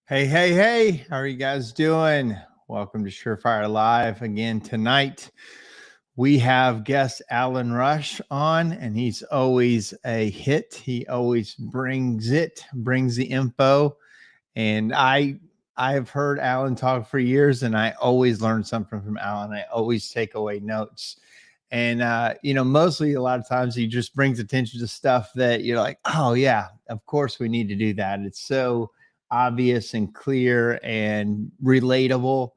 Hey, hey, hey, how are you guys doing? Welcome to SureFire Live again tonight. We have guest Alan Rush on, and he's always a hit. He always brings the info. And I've heard Alan talk for years, and I always learn something from Alan. I always take away notes. And mostly a lot of times he just brings attention to stuff that you're like, oh yeah, of course we need to do that. It's so obvious and clear and relatable.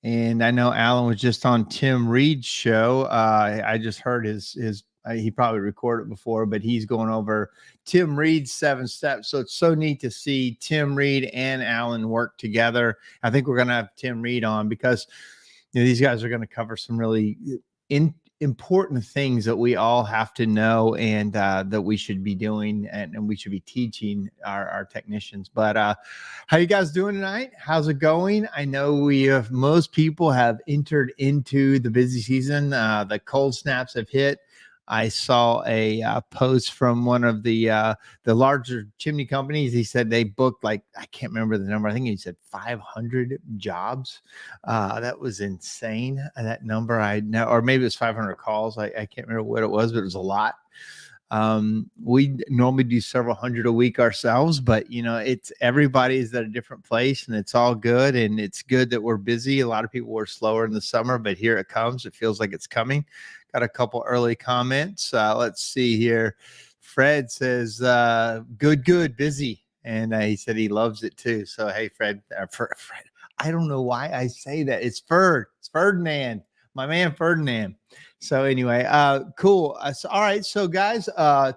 And I know Alan was just on Tim Reed's show. I just heard his he probably recorded it before, but he's going over Tim Reed's 7 steps. So it's so neat to see Tim Reed and Alan work together. I think we're going to have Tim Reed on because these guys are going to cover some really important things that we all have to know and that we should be doing and we should be teaching our technicians. But how you guys doing tonight? How's it going? I know most people have entered into the busy season. The cold snaps have hit. I saw a post from one of the larger chimney companies. He said they booked I can't remember the number. I think he said 500 jobs. That was insane. That number I know, or maybe it was 500 calls. I can't remember what it was, but it was a lot. We normally do several hundred a week ourselves, but it's everybody's at a different place and it's all good. And it's good that we're busy. A lot of people were slower in the summer, but here it comes. It feels like it's coming. Got a couple early comments. Let's see here. Fred says, good, busy. And he said he loves it too. So, hey, Fred, I don't know why I say that. It's Ferdinand, my man, Ferdinand. So anyway, cool. All right. So guys,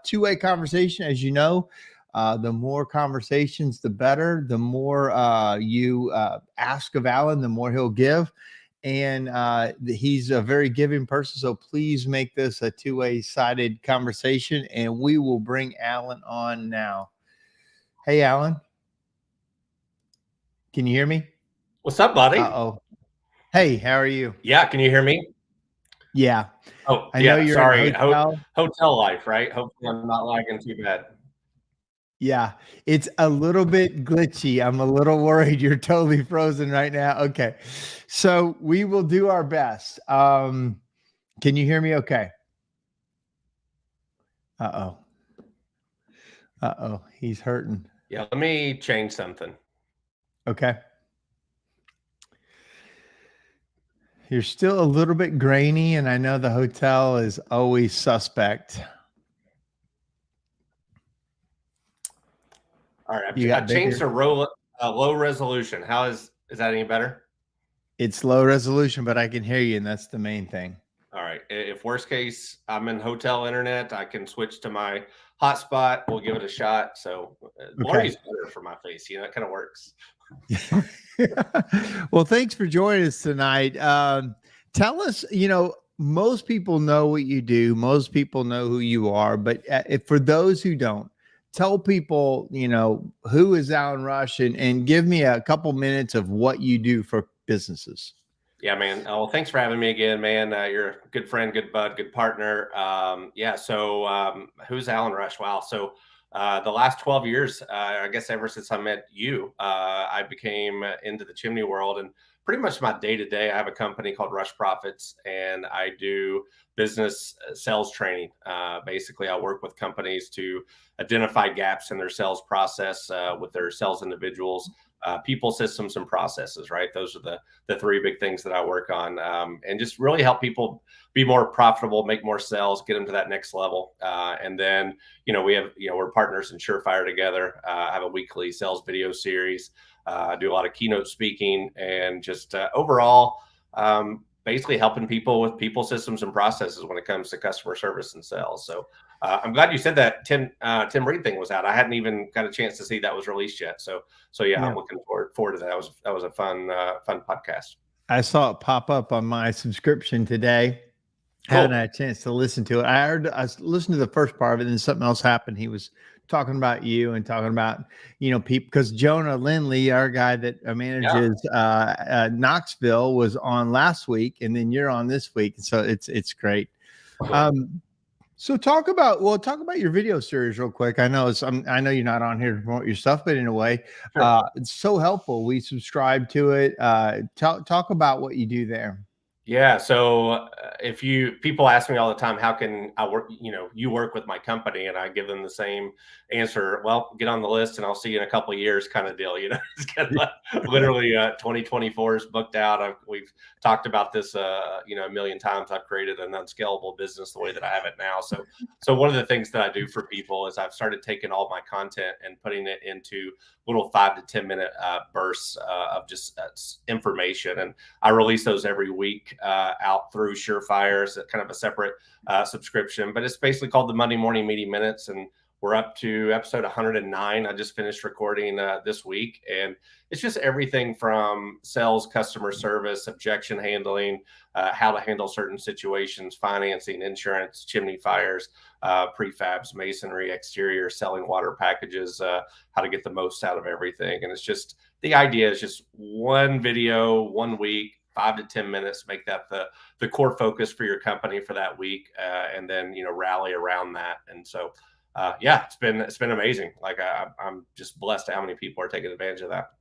two-way conversation, as you know, the more conversations, the better. The more you ask of Alan, the more he'll give. And he's a very giving person. So please make this a two-way sided conversation. And we will bring Alan on now. Hey, Alan. Can you hear me? What's up, buddy? Uh-oh. Hey, how are you? Yeah, can you hear me? Yeah. Oh, I know you're sorry. in a hotel. Hotel life, right? Hopefully I'm not lagging too bad. Yeah, it's a little bit glitchy. I'm a little worried you're totally frozen right now. Okay. So we will do our best. Can you hear me okay? Uh-oh. Uh-oh. He's hurting. Yeah, let me change something. Okay. You're still a little bit grainy, and I know the hotel is always suspect. All right, I changed to low resolution. How is that any better? It's low resolution, but I can hear you, and that's the main thing. All right. If worst case, I'm in hotel internet, I can switch to my hotspot. We'll give it a shot. So blurry's better for my face. It kind of works. Well, thanks for joining us tonight. Tell us, most people know what you do. Most people know who you are. But for those who don't, tell people, who is Alan Rush and give me a couple minutes of what you do for businesses. Yeah, man. Oh, thanks for having me again, man. You're a good friend, good bud, good partner. So who's Alan Rush? Wow. So the last 12 years, I guess ever since I met you, I became into the chimney world. And pretty much my day-to-day, I have a company called Rush Profits, and I do business sales training. Basically, I work with companies to identify gaps in their sales process with their sales individuals, people, systems, and processes, right? Those are the three big things that I work on, and just really help people be more profitable, make more sales, get them to that next level. And then, we're partners in SureFire together. I have a weekly sales video series. I do a lot of keynote speaking and just overall, basically helping people with people, systems, and processes when it comes to customer service and sales. So I'm glad you said that Tim Reed thing was out. I hadn't even got a chance to see that was released yet. So yeah. I'm looking forward to that. That was a fun podcast. I saw it pop up on my subscription today. Cool. Haven't had a chance to listen to it. I listened to the first part of it, and then something else happened. He was talking about you and talking about, people, because Jonah Lindley, our guy that manages Knoxville, was on last week, and then you're on this week. So it's great. So talk about your video series real quick. I know I know you're not on here to promote your stuff, but in a way, Sure. it's so helpful. We subscribe to it. Talk about what you do there. Yeah. So if people ask me all the time, how can I work, you work with my company, and I give them the same answer. Well, get on the list and I'll see you in a couple of years kind of deal. It's kind of like literally 2024 is booked out. We've talked about this, a million times. I've created an unscalable business the way that I have it now. So one of the things that I do for people is I've started taking all my content and putting it into little 5 to 10 minute bursts of just information. And I release those every week out through SureFire. It's kind of a separate subscription, but it's basically called the Monday Morning Meeting Minutes. And we're up to episode 109. I just finished recording this week. And it's just everything from sales, customer service, objection handling, how to handle certain situations, financing, insurance, chimney fires, prefabs, masonry, exterior, selling water packages, how to get the most out of everything. And it's just, the idea is just one video, 1 week, 5 to 10 minutes, make that the core focus for your company for that week, and then rally around that. And so yeah, it's been amazing. Like I'm just blessed at how many people are taking advantage of that.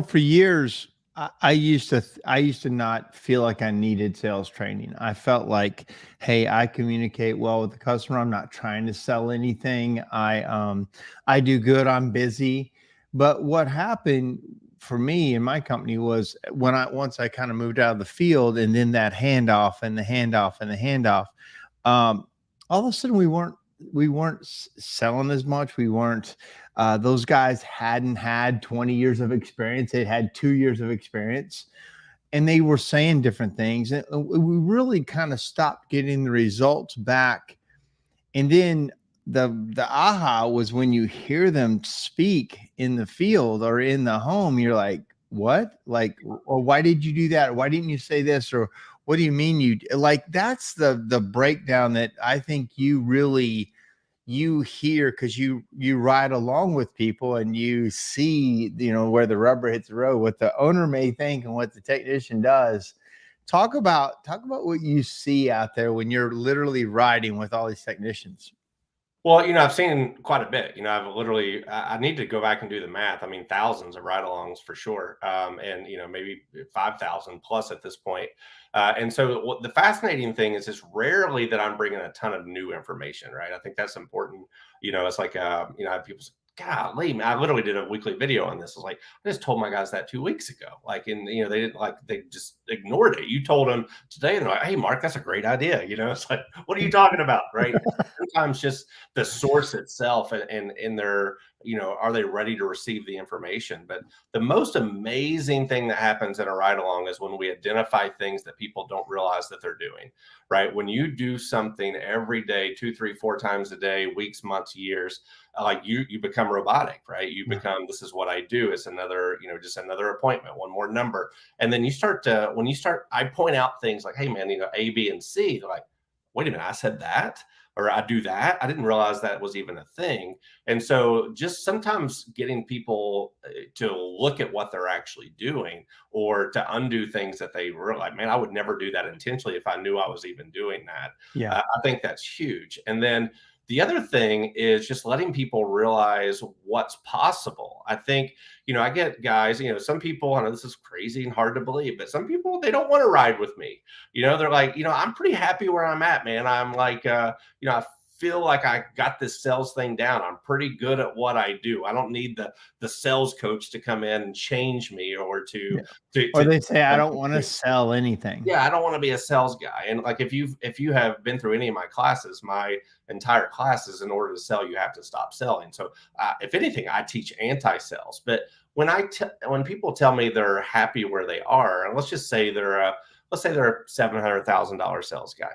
For years, I used to not feel like I needed sales training. I felt like, hey, I communicate well with the customer. I'm not trying to sell anything. I do good. I'm busy. But what happened for me in my company was once I kind of moved out of the field, and then that handoff and the handoff and the handoff, all of a sudden we weren't selling as much. We weren't, those guys hadn't had 20 years of experience. They had 2 years of experience, and they were saying different things. And we really kind of stopped getting the results back. And then the aha was when you hear them speak in the field or in the home, you're like, what? Like, or why did you do that? Or why didn't you say this? Or what do you mean like, that's the breakdown that I think you hear, because you ride along with people and you see, where the rubber hits the road, what the owner may think and what the technician does. Talk about what you see out there when you're literally riding with all these technicians. Well, I've seen quite a bit. I need to go back and do the math. I mean, thousands of ride-alongs for sure, and maybe 5,000 plus at this point. And so, the fascinating thing is, it's rarely that I'm bringing a ton of new information, right? I think that's important. It's like, I have people say, golly, man, I literally did a weekly video on this. I was like, I just told my guys that 2 weeks ago. Like, and they didn't, like, they just ignored it. You told them today, and they're like, hey, Mark, that's a great idea. It's like, what are you talking about, right? Sometimes just the source itself and in their, are they ready to receive the information? But the most amazing thing that happens in a ride along is when we identify things that people don't realize that they're doing, right? When you do something every day, 2, 3, 4 times a day, weeks, months, years, like you become robotic, right? You become, this is what I do. It's another, just another appointment, one more number. And then I point out things like, hey man, A, B, and C. They're like, wait a minute, I said that, or I do that. I didn't realize that was even a thing. And so just sometimes getting people to look at what they're actually doing, or to undo things that they realize, man, I would never do that intentionally if I knew I was even doing that. Yeah. I think that's huge. And then the other thing is just letting people realize what's possible. I think, I get guys, some people, I know this is crazy and hard to believe, but some people, they don't want to ride with me. They're like, I'm pretty happy where I'm at, man. I'm like, I feel like I got this sales thing down. I'm pretty good at what I do. I don't need the sales coach to come in and change me, or or they say, I don't want to sell anything. Yeah, I don't want to be a sales guy. And like, if you have been through any of my classes, my entire classes, in order to sell, you have to stop selling. So if anything, I teach anti-sales. But when people tell me they're happy where they are, and let's say they're a $700,000 sales guy,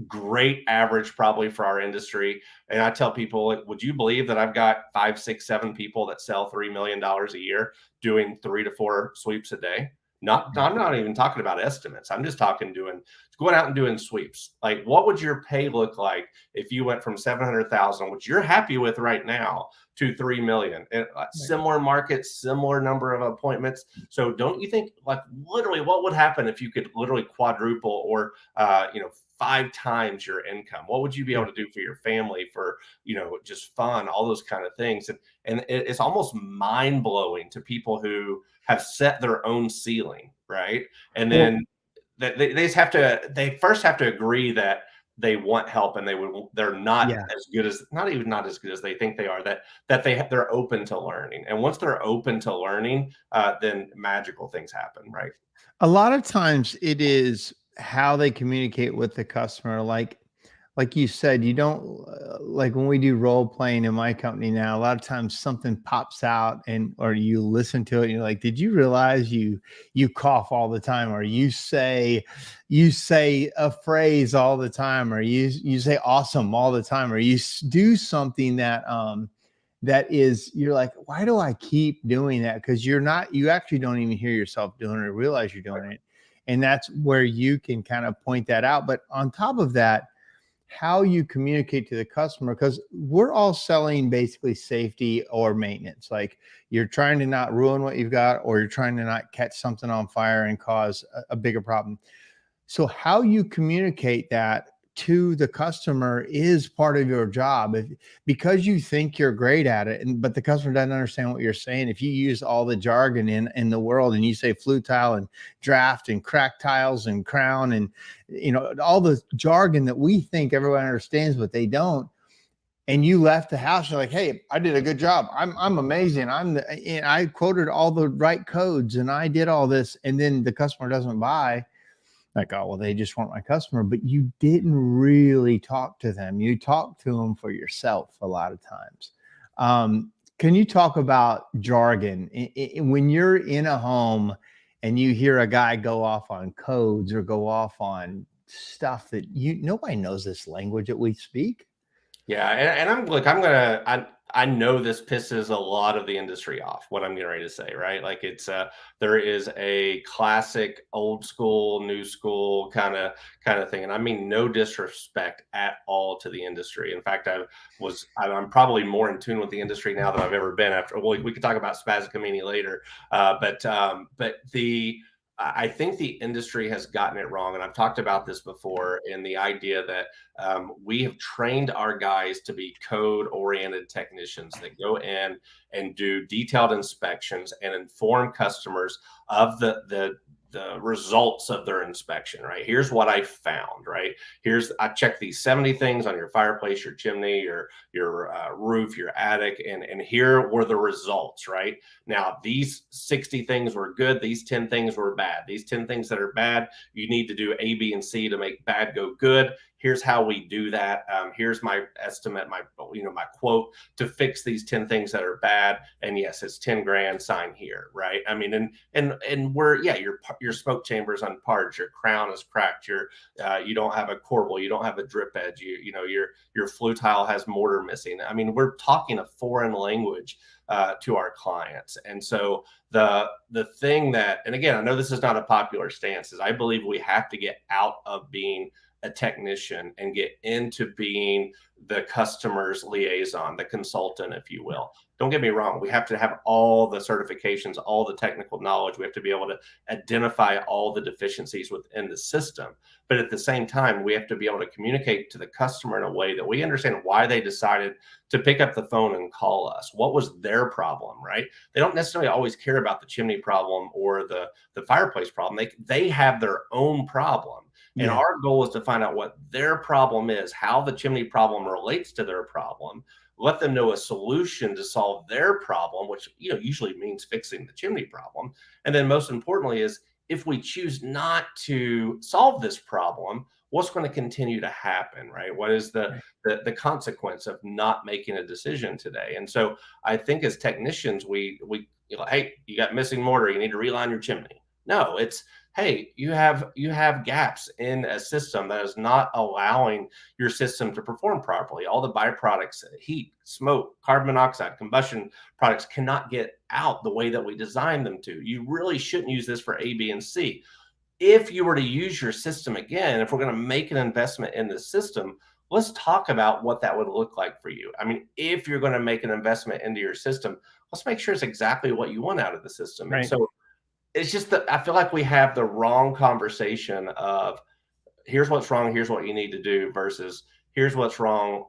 great average probably for our industry. And I tell people, like, would you believe that I've got 5, 6, 7 people that sell $3 million a year doing 3 to 4 sweeps a day? I'm not even talking about estimates. I'm just talking going out and doing sweeps. Like, what would your pay look like if you went from 700,000, which you're happy with right now, to 3 million? And similar markets, similar number of appointments. So don't you think, like, literally what would happen if you could literally quadruple or 5 times your income? What would you be able to do for your family, for, just fun, all those kind of things? And it's almost mind blowing to people who have set their own ceiling, right? And Well, then they just have to, they first have to agree that they want help, and they're not yeah. as good as, not as good as they think they are, they're open to learning. And once they're open to learning, then magical things happen, right? A lot of times it is how they communicate with the customer. Like you said, you don't like when we do role playing in my company now, a lot of times something pops out and or you listen to it and you're like, did you realize you cough all the time, or you say a phrase all the time, or you say awesome all the time, or do something that is, you're like, why do I keep doing that? Because you actually don't even hear yourself doing it or realize you're doing it. And that's where you can kind of point that out. But on top of that, how you communicate to the customer, because we're all selling basically safety or maintenance. Like, you're trying to not ruin what you've got, or you're trying to not catch something on fire and cause a bigger problem. So how you communicate that to the customer is part of your job. Because you think you're great at it, but the customer doesn't understand what you're saying. If you use all the jargon in the world, and you say flue tile and draft and crack tiles and crown, and all the jargon that we think everyone understands, but they don't. And you left the house, you're like, hey, I did a good job. I'm amazing. And I quoted all the right codes and I did all this. And then the customer doesn't buy. Like, oh, well, they just weren't my customer, but you didn't really talk to them. You talk to them for yourself a lot of times. Can you talk about jargon when you're in a home and you hear a guy go off on codes or go off on stuff that nobody knows this language that we speak? Yeah, and I know this pisses a lot of the industry off, what I'm getting ready to say, right? Like, there is a classic old school, new school kind of thing. And I mean no disrespect at all to the industry. In fact, I'm probably more in tune with the industry now than I've ever been. Well, we could talk about Spazzacamini later. I think the industry has gotten it wrong. And I've talked about this before, in the idea that we have trained our guys to be code-oriented technicians that go in and do detailed inspections and inform customers of the results of their inspection, right? Here's what I found, right? I checked these 70 things on your fireplace, your chimney, your roof, your attic, and here were the results, right? Now, these 60 things were good. These 10 things were bad. These 10 things that are bad, you need to do A, B, and C to make bad go good. Here's how we do that. Here's my estimate, my quote to fix these 10 things that are bad. And yes, it's 10 grand, sign here, right? I mean, and your smoke chamber is unparged, your crown is cracked, you don't have a corbel, you don't have a drip edge, your flue tile has mortar missing. I mean, we're talking a foreign language to our clients. And so the thing that, and again, I know this is not a popular stance, is I believe we have to get out of being a technician and get into being the customer's liaison, the consultant, if you will. Don't get me wrong. We have to have all the certifications, all the technical knowledge. We have to be able to identify all the deficiencies within the system. But at the same time, we have to be able to communicate to the customer in a way that we understand why they decided to pick up the phone and call us. What was their problem, right? They don't necessarily always care about the chimney problem or the fireplace problem. They have their own problem. And Yeah. our goal is to find out what their problem is, how the chimney problem relates to their problem, let them know a solution to solve their problem, which usually means fixing the chimney problem. And then most importantly is, if we choose not to solve this problem, what's going to continue to happen, right? What is the consequence of not making a decision today? And so I think as technicians, hey, you got missing mortar, you need to reline your chimney. No, it's, hey, you have gaps in a system that is not allowing your system to perform properly. All the byproducts, heat, smoke, carbon monoxide, combustion products cannot get out the way that we designed them to. You really shouldn't use this for A, B, and C. If you were to use your system again, if we're going to make an investment in the system, let's talk about what that would look like for you. I mean, if you're going to make an investment into your system, let's make sure it's exactly what you want out of the system. Right. And so it's just that I feel like we have the wrong conversation of, here's what's wrong, here's what you need to do, versus here's what's wrong,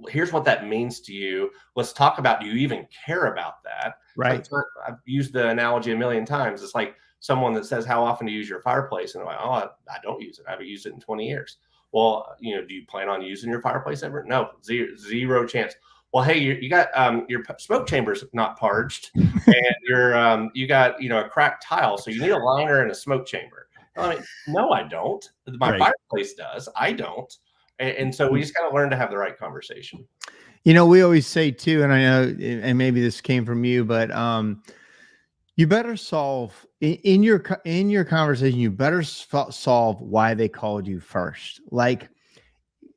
here's what that means to you. Let's talk about, do you even care about that? Right. Like, I've used the analogy a million times. It's like someone that says, how often do you use your fireplace? And they're like, oh, I don't use it. I haven't used it in 20 years. Well, do you plan on using your fireplace ever? No, zero chance. Well, hey, you got your smoke chamber's not parched, and you got a cracked tile, so you need a liner and a smoke chamber. I mean, no, I don't. My fireplace does. I don't. And so we just got to learn to have the right conversation. We always say too, and I know, and maybe this came from you, but you better solve in your conversation. You better solve why they called you first. Like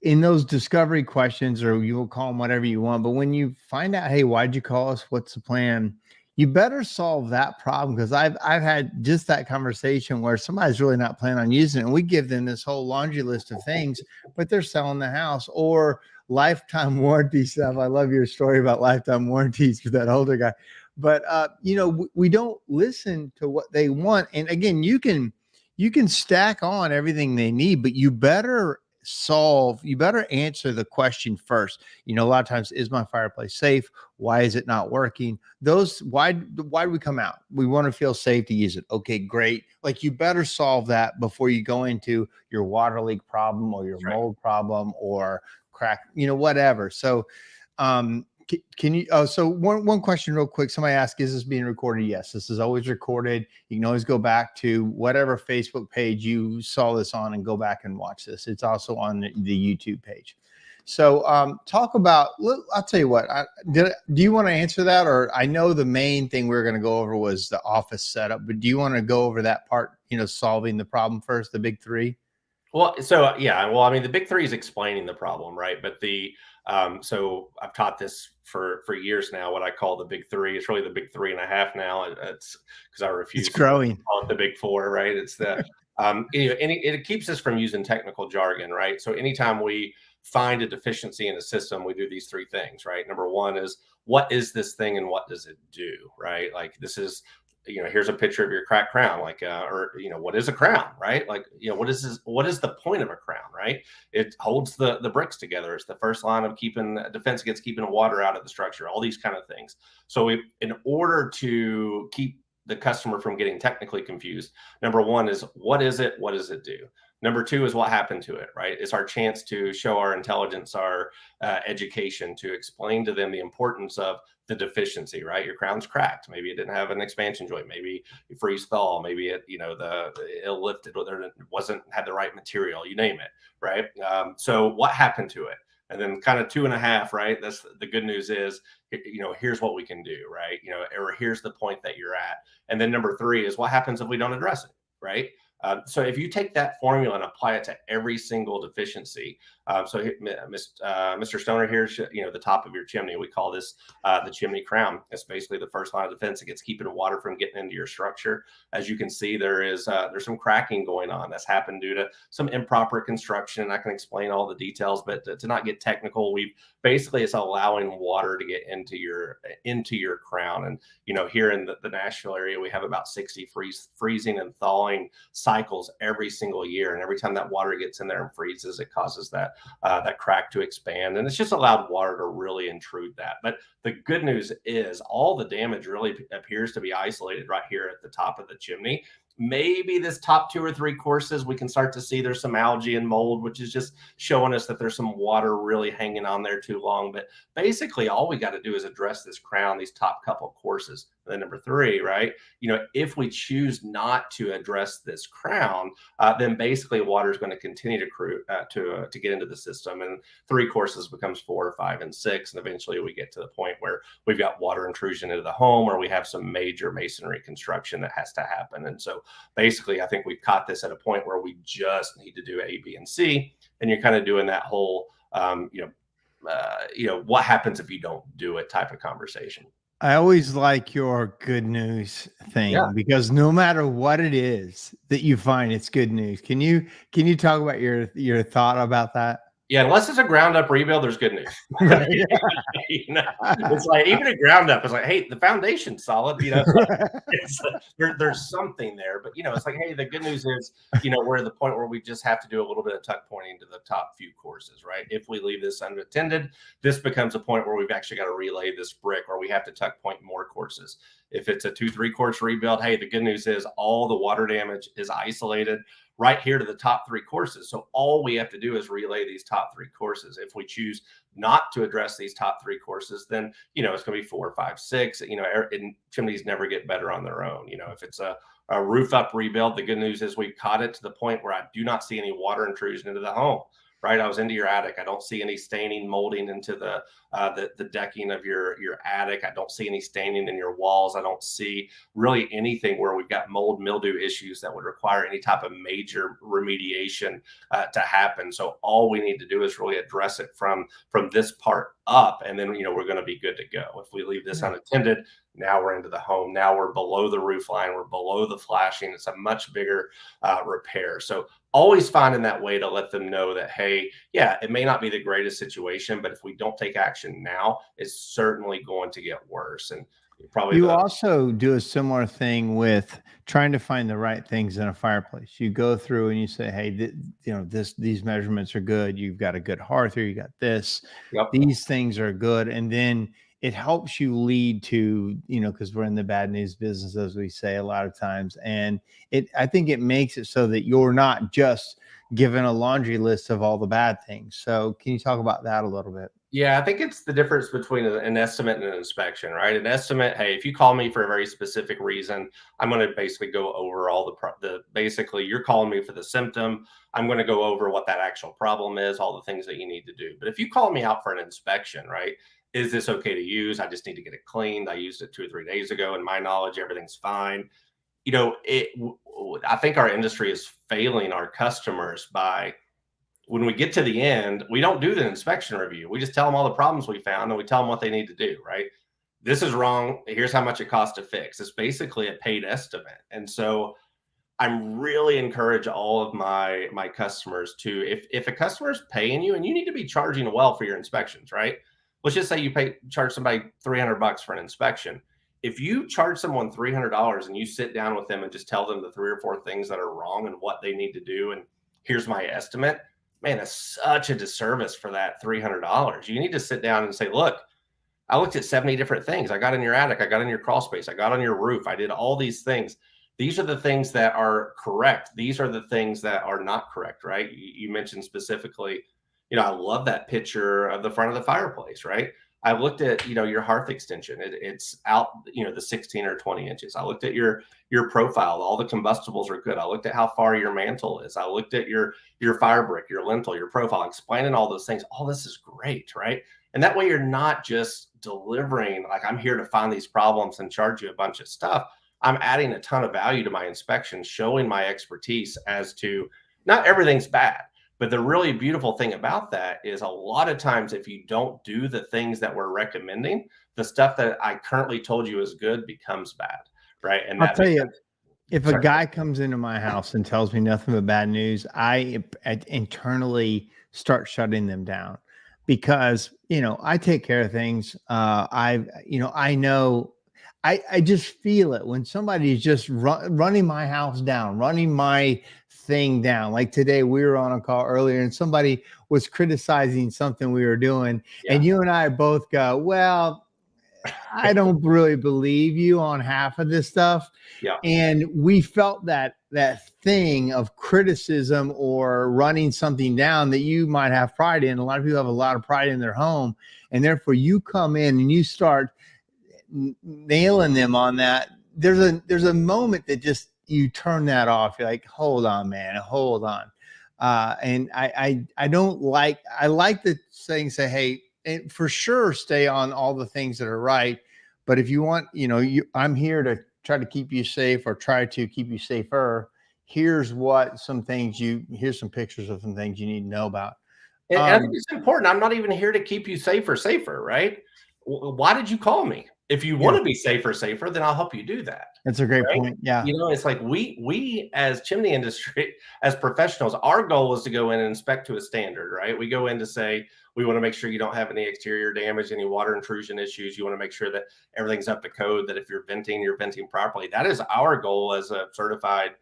in those discovery questions, or you will call them whatever you want. But when you find out, hey, why'd you call us? What's the plan? You better solve that problem, because I've had just that conversation where somebody's really not planning on using it, and we give them this whole laundry list of things, but they're selling the house or lifetime warranty stuff. I love your story about lifetime warranties for that older guy. But we don't listen to what they want. And again, you can stack on everything they need, but you better answer the question first. A lot of times, is my fireplace safe? Why is it not working? Why do we come out? We want to feel safe to use it. Okay, great. Like, you better solve that before you go into your water leak problem or your mold problem or crack, whatever. So, can you, so one question real quick. Somebody asked, is this being recorded? Yes, this is always recorded. You can always go back to whatever Facebook page you saw this on and go back and watch this. It's also on the YouTube page. So talk about, I'll tell you what, do you want to answer that? Or I know the main thing we were going to go over was the office setup, but do you want to go over that part, solving the problem first, the big three? Well, so yeah, I mean, the big three is explaining the problem, right? But so I've taught this for years now, what I call the big three. It's really the big 3.5 now. It's because I refuse to call it the big four, right? It's the it keeps us from using technical jargon, right? So anytime we find a deficiency in a system, we do these three things, right? Number one is, what is this thing and what does it do, right? Like, this is, here's a picture of your cracked crown, like, or, what is a crown, right? Like, what is this? What is the point of a crown, right? It holds the bricks together. It's the first line of defense against keeping water out of the structure, all these kind of things. So in order to keep the customer from getting technically confused, number one is, what is it? What does it do? Number two is, what happened to it, right? It's our chance to show our intelligence, our education, to explain to them the importance of the deficiency, right? Your crown's cracked. Maybe it didn't have an expansion joint. Maybe you freeze thaw. Maybe it, it lifted, or it had the right material, you name it, right? So what happened to it? And then kind of 2.5, right? That's the good news is, here's what we can do, right? Or here's the point that you're at. And then number three is, what happens if we don't address it, right? So if you take that formula and apply it to every single deficiency, so Mr. Stoner, here's the top of your chimney. We call this the chimney crown. It's basically the first line of defense against keeping water from getting into your structure. As you can see, there's some cracking going on that's happened due to some improper construction. I can explain all the details, but to not get technical, it's allowing water to get into your crown. And here in the Nashville area, we have about 60 freezing and thawing cycles every single year, and every time that water gets in there and freezes, it causes that crack to expand, and it's just allowed water to really intrude that. But the good news is, all the damage really appears to be isolated right here at the top of the chimney. Maybe this top 2 or 3 courses, we can start to see there's some algae and mold, which is just showing us that there's some water really hanging on there too long. But basically, all we got to do is address this crown, these top couple courses. And then number 3, right? If we choose not to address this crown, then basically water is going to continue to get into the system, and 3 courses becomes 4, 5, and 6, and eventually we get to the point where we've got water intrusion into the home, or we have some major masonry construction that has to happen. And so basically, I think we've caught this at a point where we just need to do A, B, and C, and you're kind of doing that whole, what happens if you don't do it type of conversation. I always like your good news thing, because no matter what it is that you find, it's good news. Can you talk about your thought about that? Yeah, unless it's a ground up rebuild, there's good news. Right. You know, it's like even a ground up is like, hey, the foundation's solid. You know, it's there's something there, but it's like, hey, the good news is, we're at the point where we just have to do a little bit of tuck pointing to the top few courses, right? If we leave this unattended, this becomes a point where we've actually got to relay this brick, or we have to tuck point more courses. If it's a 2-3 course rebuild, hey, the good news is all the water damage is isolated right here to the top 3 courses. So all we have to do is relay these top 3 courses. If we choose not to address these top 3 courses, then it's going to be 4, 5, 6. And chimneys never get better on their own. If it's a roof up rebuild, the good news is we caught it to the point where I do not see any water intrusion into the home. Right, I was into your attic. I don't see any staining, molding into the decking of your attic. I don't see any staining in your walls. I don't see really anything where we've got mold, mildew issues that would require any type of major remediation to happen. So all we need to do is really address it from this part up, and then we're going to be good to go. If we leave this unattended, now we're into the home. Now we're below the roof line. We're below the flashing. It's a much bigger repair. So always finding that way to let them know that, hey, yeah, it may not be the greatest situation, but if we don't take action now, it's certainly going to get worse. And probably you also do a similar thing with trying to find the right things in a fireplace. You go through and you say, hey, these measurements are good. You've got a good hearth here. You got this. Yep. These things are good. And then it helps you lead to, because we're in the bad news business, as we say a lot of times. And I think it makes it so that you're not just given a laundry list of all the bad things. So can you talk about that a little bit? Yeah, I think it's the difference between an estimate and an inspection, right? An estimate, hey, if you call me for a very specific reason, I'm going to basically go over all basically you're calling me for the symptom. I'm going to go over what that actual problem is, all the things that you need to do. But if you call me out for an inspection, right? Is this okay to use? I just need to get it cleaned. I used it 2 or 3 days ago. In my knowledge, everything's fine. I think our industry is failing our customers by, when we get to the end, we don't do the inspection review. We just tell them all the problems we found and we tell them what they need to do, right? This is wrong. Here's how much it costs to fix. It's basically a paid estimate. And so I'm really encourage all of my customers to, if a customer's paying you, and you need to be charging well for your inspections, right? Let's just say you charge somebody $300 for an inspection. If you charge someone $300 and you sit down with them and just tell them the 3 or 4 things that are wrong and what they need to do, and here's my estimate, man, that's such a disservice for that $300. You need to sit down and say, look, I looked at 70 different things. I got in your attic. I got in your crawl space. I got on your roof. I did all these things. These are the things that are correct. These are the things that are not correct, right? You mentioned specifically, I love that picture of the front of the fireplace, right? I looked at, your hearth extension. It's out, the 16 or 20 inches. I looked at your profile. All the combustibles are good. I looked at how far your mantle is. I looked at your fire brick, your lintel, your profile, explaining all those things. All this is great, right? And that way you're not just delivering, like, I'm here to find these problems and charge you a bunch of stuff. I'm adding a ton of value to my inspection, showing my expertise as to not everything's bad. But the really beautiful thing about that is a lot of times, if you don't do the things that we're recommending, the stuff that I currently told you is good becomes bad, right? And I'll tell you, if a guy comes into my house and tells me nothing but bad news, I internally start shutting them down, because, I take care of things. I know, I just feel it when somebody's just running my house down, running my thing down. Like today, we were on a call earlier and somebody was criticizing something we were doing. Yeah. And you and I both go, well, I don't really believe you on half of this stuff. Yeah. And we felt that thing of criticism or running something down that you might have pride in. A lot of people have a lot of pride in their home. And therefore you come in and you start nailing them on that. There's a moment that just, you turn that off. You're like, hold on, man, hold on. And I don't like, I like the saying, say, hey, and for sure, stay on all the things that are right. But if you want, I'm here to try to keep you safe, or try to keep you safer. Here's some pictures of some things you need to know about. And I think it's important. I'm not even here to keep you safer, right? Why did you call me? If you want Yeah. to be safer, then I'll help you do that. That's a great Right? point. Yeah. You know, it's like we as chimney industry, as professionals, our goal is to go in and inspect to a standard, right? We go in to say, we want to make sure you don't have any exterior damage, any water intrusion issues. You want to make sure that everything's up to code, that if you're venting properly. That is our goal as a certified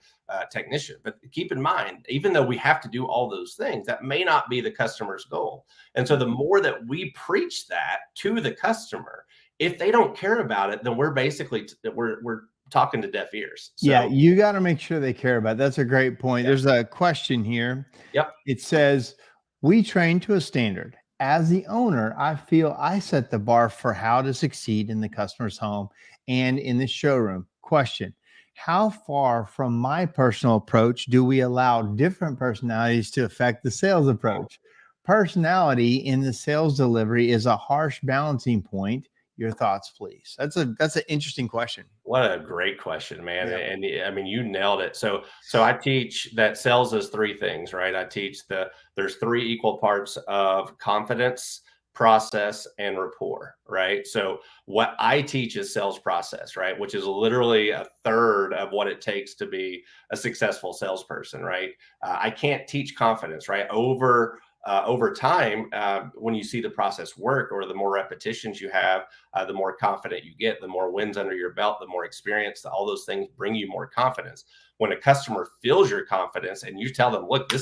technician. But keep in mind, even though we have to do all those things, that may not be the customer's goal. And so the more that we preach that to the customer, if they don't care about it, then we're basically we're talking to deaf ears. Yeah, So you got to make sure they care about it. That's a great point. yeah, There's a question here. yep. It says, we train to a standard. As the owner, I feel I set the bar for how to succeed in the customer's home and in the showroom. Question: how far from my personal approach do we allow different personalities to affect the sales approach? Personality in the sales delivery is a harsh balancing point. Your thoughts, please. That's an interesting question. What a great question, man. Yeah. And I mean, you nailed it. So I teach that sales is three things, right? I teach there's three equal parts of confidence, process, and rapport, right? So what I teach is sales process, right? Which is literally a third of what it takes to be a successful salesperson, right? I can't teach confidence, right? Over time, when you see the process work, or the more repetitions you have, the more confident you get, the more wins under your belt, the more experience, all those things bring you more confidence. When a customer feels your confidence and you tell them, look,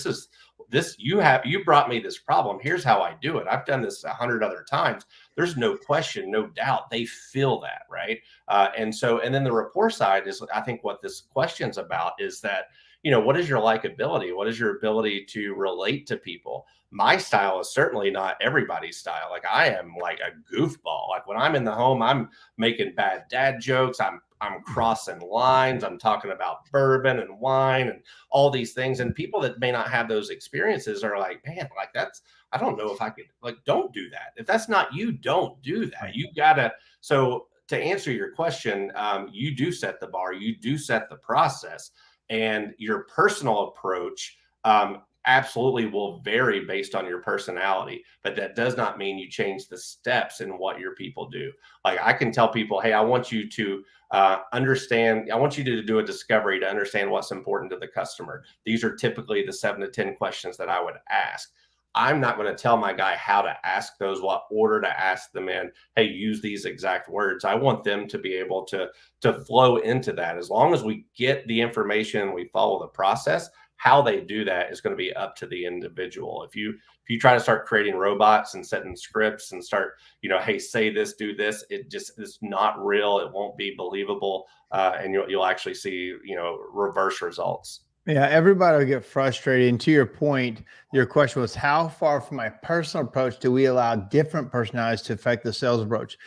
you brought me this problem. Here's how I do it. I've done this 100 other times. There's no question, no doubt. They feel that, right? And then the rapport side is, I think what this question's about is that, what is your likability? What is your ability to relate to people? My style is certainly not everybody's style. Like, I am like a goofball. Like, when I'm in the home, I'm making bad dad jokes. I'm crossing lines. I'm talking about bourbon and wine and all these things. And people that may not have those experiences are like, man, like, I don't know if I could, like, don't do that. If that's not you, don't do that. Right. You gotta, so to answer your question, you do set the bar, you do set the process, and your personal approach absolutely will vary based on your personality, but that does not mean you change the steps in what your people do. Like, I can tell people, hey, I want you to understand, I want you to do a discovery to understand what's important to the customer. These are typically the 7 to 10 questions that I would ask. I'm not going to tell my guy how to ask those, what order to ask them in. Hey, use these exact words. I want them to be able to flow into that. As long as we get the information and we follow the process, how they do that is going to be up to the individual. If you try to start creating robots and setting scripts and start, hey, say this, do this, it's not real. It won't be believable, and you'll actually see, reverse results. Yeah, everybody will get frustrated. And to your point, your question was, how far from my personal approach do we allow different personalities to affect the sales approach?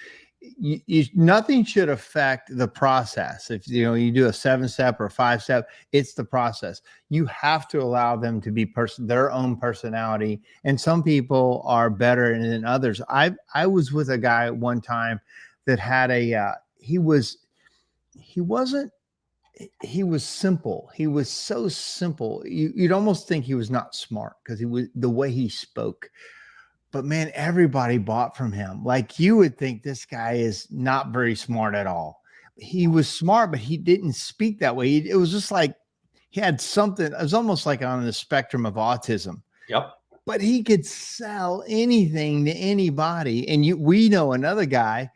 Nothing should affect the process. If you do a 7-step or a 5-step, it's the process. You have to allow them to be their own personality. And some people are better than others. I was with a guy one time that had he was simple. He was so simple. You'd almost think he was not smart because he was the way he spoke. But man, everybody bought from him. Like, you would think this guy is not very smart at all. He was smart, but he didn't speak that way. It was just like he had something. It was almost like on the spectrum of autism. Yep. But he could sell anything to anybody. And we know another guy,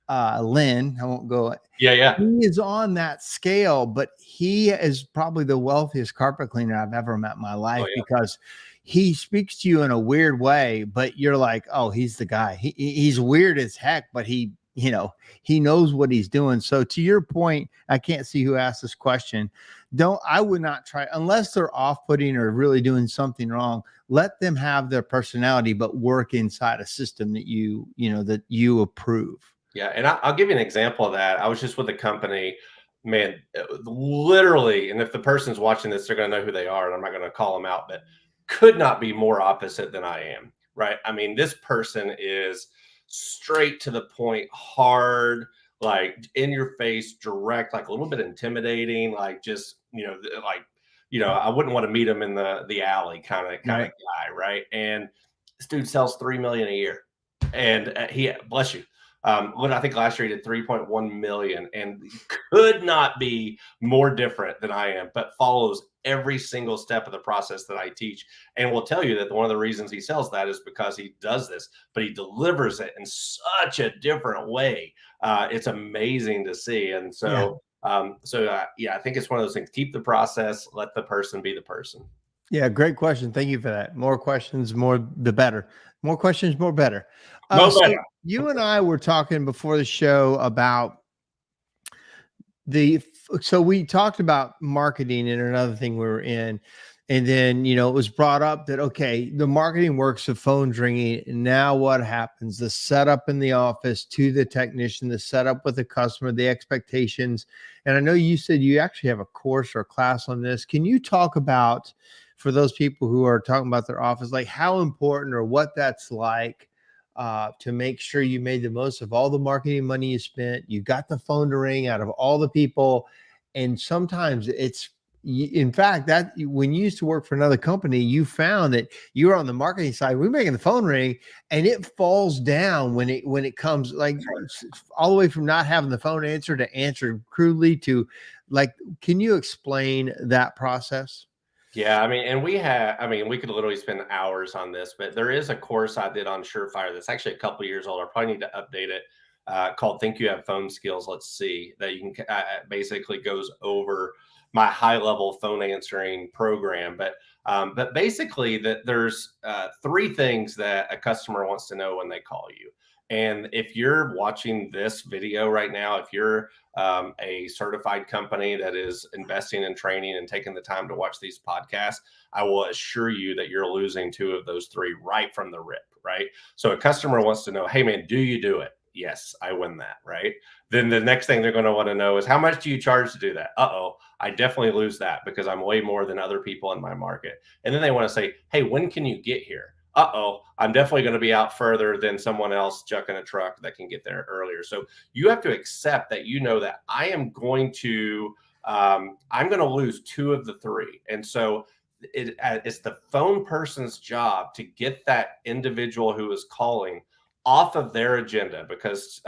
Lynn. I won't go. Yeah. He is on that scale, but he is probably the wealthiest carpet cleaner I've ever met in my life, because he speaks to you in a weird way, but you're like, oh, he's the guy. He's weird as heck, but he knows what he's doing. So to your point, I can't see who asked this question. I would not try, unless they're off-putting or really doing something wrong. Let them have their personality, but work inside a system that you approve. Yeah, and I'll give you an example of that. I was just with a company, man, literally, and if the person's watching this, they're going to know who they are, and I'm not going to call them out, but could not be more opposite than I am, right? I mean, this person is straight to the point, hard, like in your face, direct, like a little bit intimidating, like just, I wouldn't want to meet him in the alley kind of guy, right? And this dude sells $3 million a year, and he, bless you, I think last year he did 3.1 million, and could not be more different than I am, but follows every single step of the process that I teach, and will tell you that one of the reasons he sells that is because he does this, but he delivers it in such a different way. It's amazing to see, and so. Yeah, I think it's one of those things. Keep the process, let the person be the person. Yeah, great question. Thank you for that. More questions, more the better. More questions, more better. No So better. you and I were talking before the show about so we talked about marketing and another thing we were in, and then it was brought up that okay, the marketing works, the phone's ringing, and now what happens? The setup in the office to the technician, the setup with the customer, the expectations. And I know you said you actually have a course or a class on this. Can you talk about, for those people who are talking about their office, like how important or what that's like, to make sure you made the most of all the marketing money you spent, you got the phone to ring out of all the people. And sometimes in fact, that when you used to work for another company, you found that you were on the marketing side, we're making the phone ring, and it falls down when it comes, like, all the way from not having the phone answer to answer crudely to, like, can you explain that process? Yeah, we could literally spend hours on this, but there is a course I did on SureFire that's actually a couple years old. I probably need to update it. Called "Think You Have Phone Skills." Let's see, that you can basically goes over my high level phone answering program. But basically, that there's three things that a customer wants to know when they call you. And if you're watching this video right now, if you're a certified company that is investing in training and taking the time to watch these podcasts, I will assure you that you're losing two of those three right from the rip, right? So a customer wants to know, hey man, do you do it? Yes, I win that, right? Then the next thing they're going to want to know is, how much do you charge to do that? Uh-oh, I definitely lose that because I'm way more than other people in my market. And then they want to say, hey, when can you get here? Uh-oh, I'm definitely going to be out further than someone else jucking a truck that can get there earlier. So you have to accept that that I'm going to lose two of the three. And so it's the phone person's job to get that individual who is calling off of their agenda, because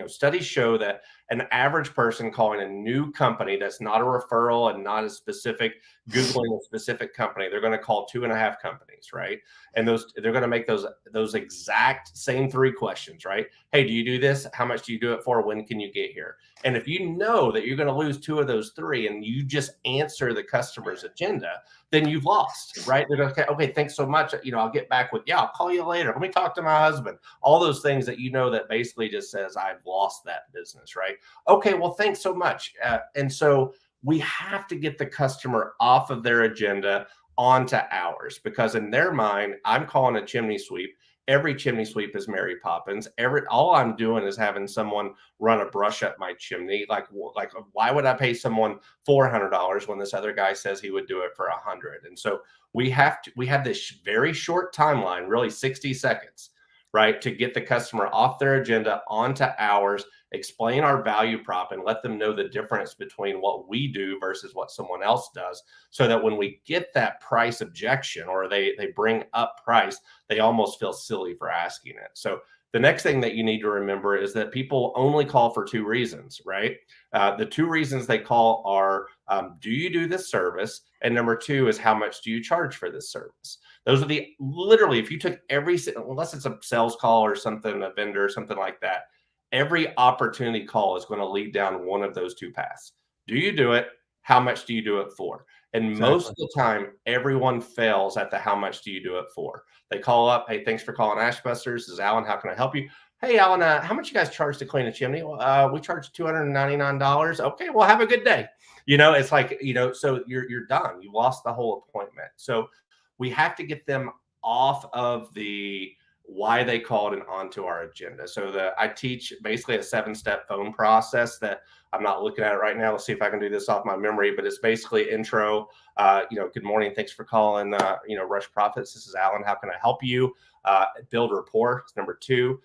studies show that an average person calling a new company that's not a referral and not a specific Googling a specific company, they're going to call 2.5 companies, right? And they're going to make those exact same three questions, right? Hey, do you do this? How much do you do it for? When can you get here? And if you know that you're going to lose two of those three and you just answer the customer's agenda, then you've lost, right? They're okay, thanks so much. I'll get back with you. I'll call you later. Let me talk to my husband. All those things that that basically just says, I've lost that business, right? Okay, well, thanks so much. And so we have to get the customer off of their agenda onto ours, because in their mind, I'm calling a chimney sweep. Every chimney sweep is Mary Poppins. All I'm doing is having someone run a brush up my chimney. Like why would I pay someone $400 when this other guy says he would do it for $100? And so we have this very short timeline, really 60 seconds, right, to get the customer off their agenda onto ours, explain our value prop, and let them know the difference between what we do versus what someone else does, so that when we get that price objection or they bring up price, they almost feel silly for asking it. So the next thing that you need to remember is that people only call for two reasons, right? The two reasons they call are, do you do this service? And number two is, how much do you charge for this service? Those are literally, if you took unless it's a sales call or something, a vendor or something like that, every opportunity call is going to lead down one of those two paths. Do you do it? How much do you do it for? And Exactly. Most of the time, everyone fails at the how much do you do it for. They call up, hey, thanks for calling Ashbusters. This is Alan. How can I help you? Hey, Alan, how much you guys charge to clean a chimney? We charge $299. Okay, well, have a good day. It's like, so you're done. You lost the whole appointment. So we have to get them off of the why they called and onto our agenda. So I teach basically a 7-step phone process that I'm not looking at it right now. Let's see if I can do this off my memory, but it's basically intro, good morning. Thanks for calling, Rush Profits. This is Alan. How can I help you? Build rapport. Number 2.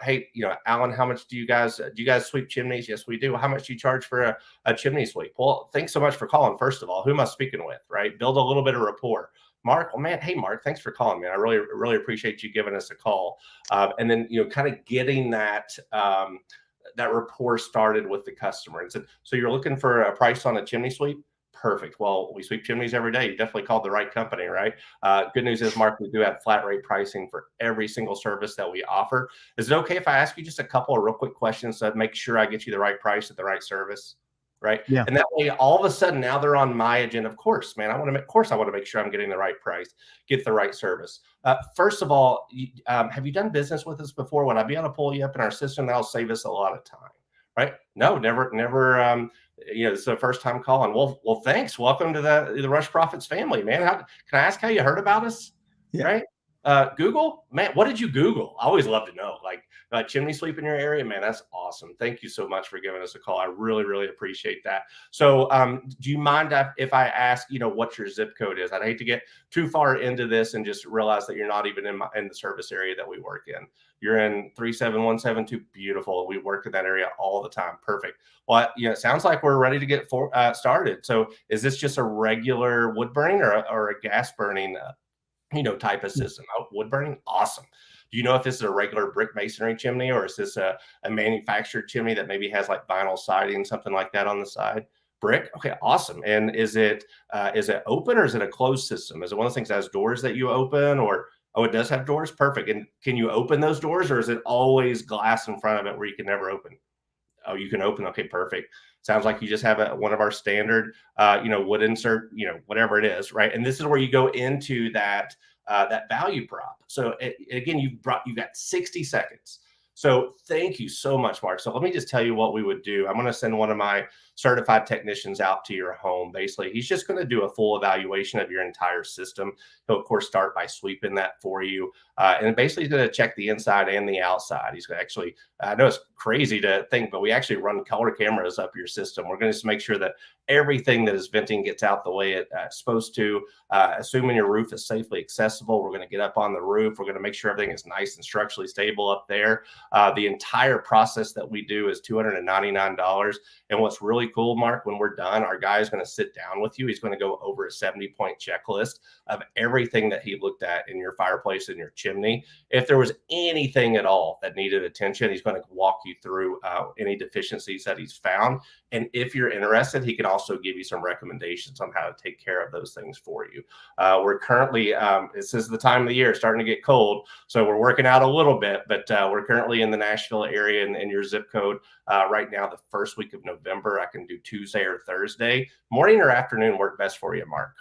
Hey, Alan, how much do you guys sweep chimneys? Yes, we do. How much do you charge for a chimney sweep? Well, thanks so much for calling. First of all, who am I speaking with, right? Build a little bit of rapport. Mark, well, man, hey, Mark, thanks for calling, man. I really appreciate you giving us a call. And then, kind of getting that, that rapport started with the customer and said, so you're looking for a price on a chimney sweep? Perfect. Well, we sweep chimneys every day. You definitely called the right company, right? Good news is, Mark, we do have flat rate pricing for every single service that we offer. Is it okay if I ask you just a couple of real quick questions to make sure I get you the right price at the right service? Right. Yeah. And that way, all of a sudden, now they're on my agenda. Of course, man, I want to make sure I'm getting the right price, get the right service. First of all, have you done business with us before? Would I be able to pull you up in our system? That'll save us a lot of time. Right. No, never. It's the first time calling. Well, thanks. Welcome to the Rush Profits family, man. Can I ask how you heard about us? Yeah. Right. Google, man, what did you Google? I always love to know, like chimney sweep in your area, man. That's awesome. Thank you so much for giving us a call. I really appreciate that. So, do you mind if I ask, what your zip code is? I'd hate to get too far into this and just realize that you're not even in the service area that we work in. You're in 37172. Beautiful. We work in that area all the time. Perfect. Well, it sounds like we're ready to get started. So, is this just a regular wood burning or a gas burning type of system? Oh, wood burning, awesome. Do you know if this is a regular brick masonry chimney, or is this a manufactured chimney that maybe has like vinyl siding, something like that on the side? Brick, okay, awesome. And is it open, or is it a closed system? Is it one of those things that has doors that you open, or oh, it does have doors? Perfect. And can you open those doors, or is it always glass in front of it where you can never open? Oh, you can open. Okay, perfect. Sounds like you just have one of our standard, wood insert, whatever it is, right? And this is where you go into that value prop. So again, you've got 60 seconds. So thank you so much, Mark. So let me just tell you what we would do. I'm going to send one of my certified technicians out to your home. Basically, he's just going to do a full evaluation of your entire system. He'll, of course, start by sweeping that for you. And basically, he's going to check the inside and the outside. He's going to actually, I know it's crazy to think, but we actually run color cameras up your system. We're going to just make sure that everything that is venting gets out the way it's supposed to. Assuming your roof is safely accessible, we're going to get up on the roof. We're going to make sure everything is nice and structurally stable up there. The entire process that we do is $299. And what's really cool, Mark, when we're done, our guy is going to sit down with you. He's going to go over a 70-point checklist of everything that he looked at in your fireplace and your chimney. If there was anything at all that needed attention, he's going to walk you through any deficiencies that he's found. And if you're interested, he can also give you some recommendations on how to take care of those things for you. We're currently, this is the time of the year, starting to get cold. So we're working out a little bit, but we're currently in the Nashville area in your zip code right now, the first week of November. I can do Tuesday or Thursday. Morning or afternoon work best for you, Mark?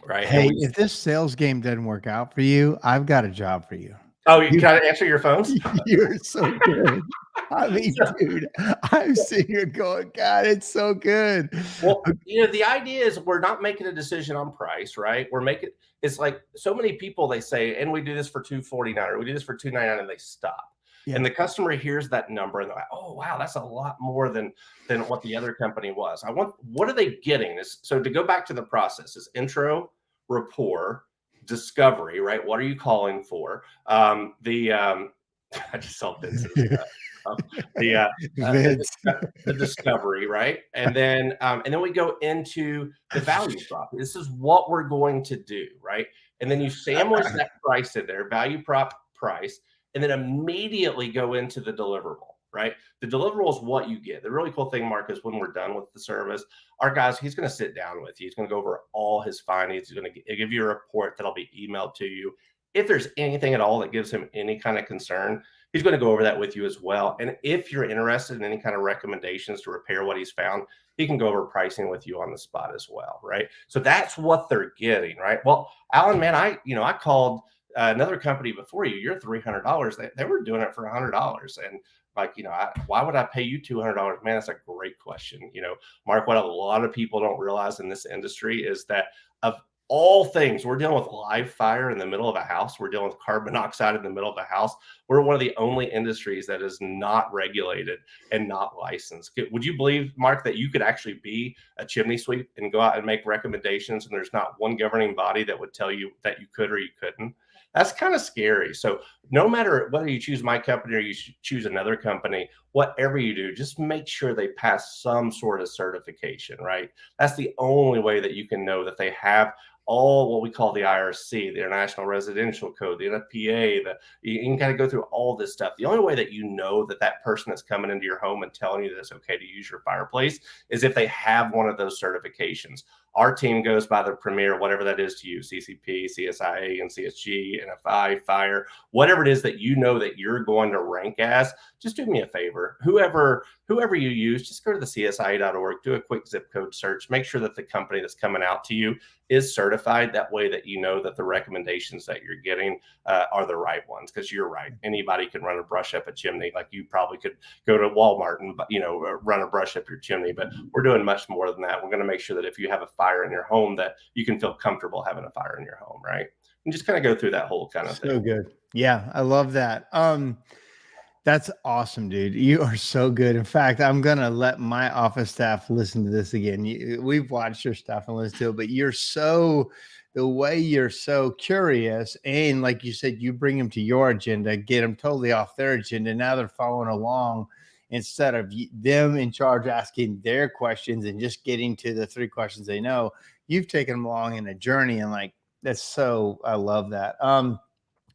Right. Hey, if this sales game doesn't work out for you, I've got a job for you. Oh, you can answer your phones? You're so good. I mean, dude, I'm sitting here going, God, it's so good. Well, the idea is we're not making a decision on price, right? It's like so many people, they say, and we do this for $249 or we do this for $299, and they stop. Yeah. And the customer hears that number and they're like, oh, wow, that's a lot more than what the other company was. What are they getting? So to go back to the process is intro, rapport, discovery, right? What are you calling for? I just saw Vince's, the discovery, right? And then we go into the value prop. This is what we're going to do, right? And then you sandwich that price in there, value prop price, and then immediately go into the deliverable, right? The deliverable is what you get. The really cool thing, Mark, is when we're done with the service, our guys, he's going to sit down with you. He's going to go over all his findings. He's going to give you a report that'll be emailed to you. If there's anything at all that gives him any kind of concern, he's going to go over that with you as well. And if you're interested in any kind of recommendations to repair what he's found, he can go over pricing with you on the spot as well, right? So that's what they're getting, right? Well, Alan, man, I called another company before you. You're $300. They were doing it for $100, and why would I pay you $200? Man, that's a great question. Mark, what a lot of people don't realize in this industry is that of all things, we're dealing with live fire in the middle of a house. We're dealing with carbon monoxide in the middle of a house. We're one of the only industries that is not regulated and not licensed. Would you believe, Mark, that you could actually be a chimney sweep and go out and make recommendations, and there's not one governing body that would tell you that you could or you couldn't? That's kind of scary. So no matter whether you choose my company or you choose another company, whatever you do, just make sure they pass some sort of certification, right? That's the only way that you can know that they have all what we call the IRC, the International Residential Code, the NFPA, you can kind of go through all this stuff. The only way that you know that that person that's coming into your home and telling you that it's okay to use your fireplace is if they have one of those certifications. Our team goes by the premier, whatever that is to you, CCP, CSIA, and CSG, NFI, Fire, whatever it is that you know that you're going to rank as. Just do me a favor. Whoever you use, just go to the CSIA.org, do a quick zip code search, make sure that the company that's coming out to you is certified. That way that you know that the recommendations that you're getting are the right ones. Because you're right, anybody can run a brush up a chimney. Like you probably could go to Walmart and run a brush up your chimney, but we're doing much more than that. We're going to make sure that if you have a fire in your home, that you can feel comfortable having a fire in your home, right? And just kind of go through that whole kind of thing. So good. Yeah, I love that. That's awesome, dude. You are so good. In fact, I'm going to let my office staff listen to this again. We've watched your stuff and listened to it, but the way you're so curious, and like you said, you bring them to your agenda, get them totally off their agenda. Now they're following along instead of them in charge asking their questions and just getting to the 3 questions they know. You've taken them along in a journey, and like, I love that.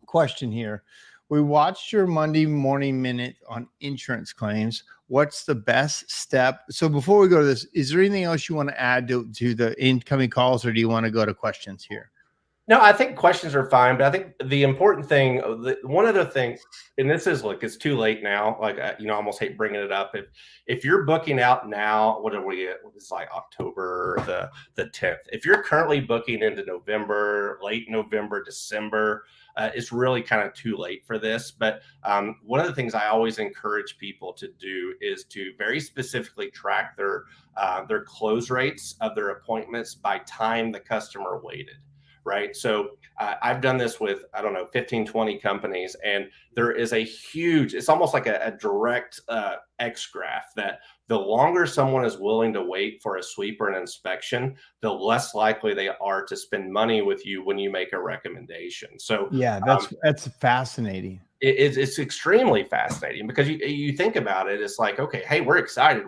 Question here. We watched your Monday morning minute on insurance claims. What's the best step? So before we go to this, is there anything else you want to add to the incoming calls, or do you want to go to questions here? No, I think questions are fine, but I think the important thing, one other thing, and this is, look, it's too late now. Like, I almost hate bringing it up. If you're booking out now, what are we? It's like October the 10th. If you're currently booking into November, late November, December, it's really kind of too late for this. But one of the things I always encourage people to do is to very specifically track their close rates of their appointments by time the customer waited. Right. So I've done this with, 15, 20 companies, and there is a huge, it's almost like a direct X graph that the longer someone is willing to wait for a sweep or an inspection, the less likely they are to spend money with you when you make a recommendation. So yeah, that's fascinating. It's extremely fascinating, because you think about it, it's like, okay, hey, we're excited.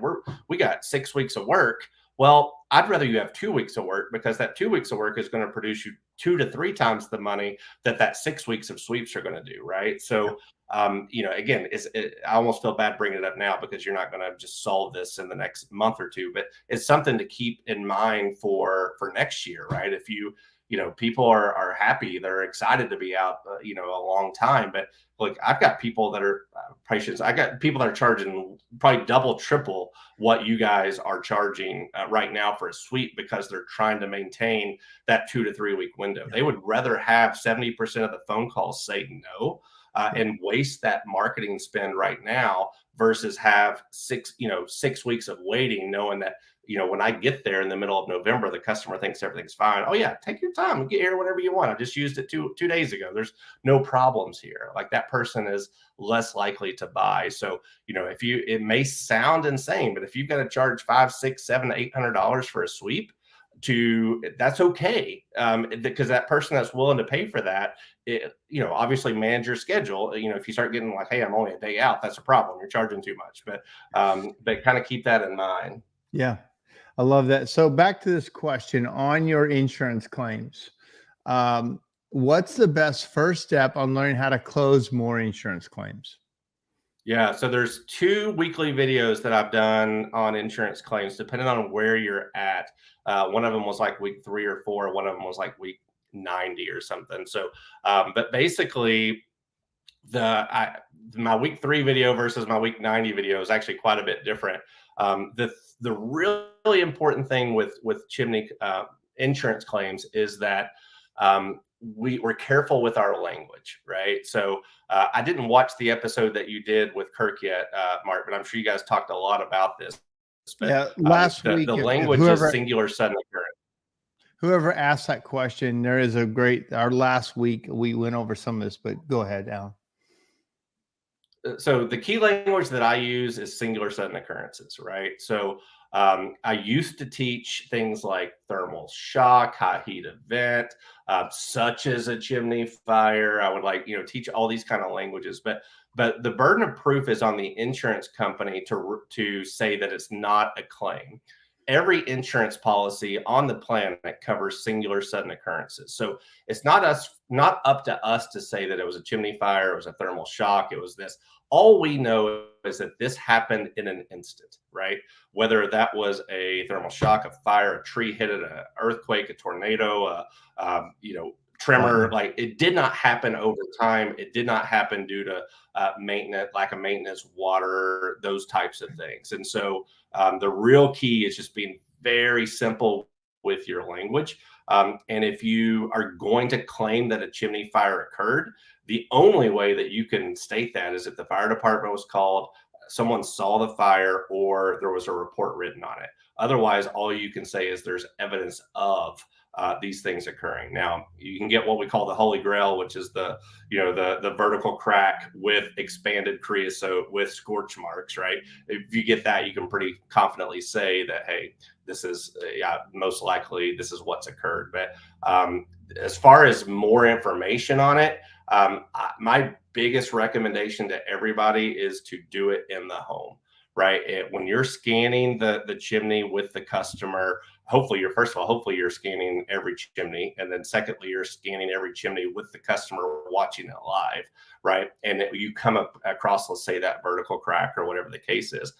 We got 6 weeks of work. Well, I'd rather you have 2 weeks of work, because that 2 weeks of work is going to produce you 2 to 3 times the money that 6 weeks of sweeps are going to do. Right. So, again, I almost feel bad bringing it up now, because you're not going to just solve this in the next month or two, but it's something to keep in mind for next year. Right. If people are happy, they're excited to be out, a long time. But look, I've got people that are patients. I got people that are charging probably double, triple what you guys are charging right now for a sweep, because they're trying to maintain that 2 to 3 week window. They would rather have 70% of the phone calls say no and waste that marketing spend right now versus have 6 weeks of waiting, knowing that, when I get there in the middle of November, the customer thinks everything's fine. Oh yeah, take your time and get here whenever you want. I just used it two days ago. There's no problems here. Like, that person is less likely to buy. So, it may sound insane, but if you've got to charge $500, $600, $700, $800 for a sweep, that's okay. Because that person that's willing to pay for that, obviously manage your schedule. If you start getting like, hey, I'm only a day out, that's a problem. You're charging too much. But kind of keep that in mind. Yeah. I love that. So back to this question on your insurance claims. What's the best first step on learning how to close more insurance claims? Yeah, so there's 2 weekly videos that I've done on insurance claims, depending on where you're at. One of them was like week 3 or 4. One of them was like week 90 or something. So, but basically, my week 3 video versus my week 90 video is actually quite a bit different. The really important thing with chimney insurance claims is that we're careful with our language, right? So I didn't watch the episode that you did with Kirk yet, Mark, but I'm sure you guys talked a lot about this. But, yeah, last week, the language is singular, sudden occurrence. Whoever asked that question, there is our last week, we went over some of this, but go ahead, Alan. So the key language that I use is singular sudden occurrences, right? So I used to teach things like thermal shock, high heat event, such as a chimney fire. I would teach all these kind of languages, but the burden of proof is on the insurance company to say that it's not a claim. every insurance policy on the planet covers singular sudden occurrences. So it's not up to us to say that it was a chimney fire, it was a thermal shock, it was this. All we know is that this happened in an instant, right? Whether that was a thermal shock, a fire, a tree hit it, an earthquake, a tornado, tremor, like it did not happen over time. It did not happen due to maintenance, lack of maintenance, water, those types of things. And so the real key is just being very simple with your language. And if you are going to claim that a chimney fire occurred, the only way that you can state that is if the fire department was called, someone saw the fire, or there was a report written on it. Otherwise, all you can say is there's evidence of these things occurring. Now, you can get what we call the Holy Grail, which is the vertical crack with expanded creosote with scorch marks, right? If you get that, you can pretty confidently say that, hey, this is most likely this is what's occurred. But as far as more information on it, my biggest recommendation to everybody is to do it in the home, right? When you're scanning the chimney with the customer, hopefully you're scanning every chimney. And then secondly, you're scanning every chimney with the customer watching it live, right? And you come up across, let's say, that vertical crack or whatever the case is.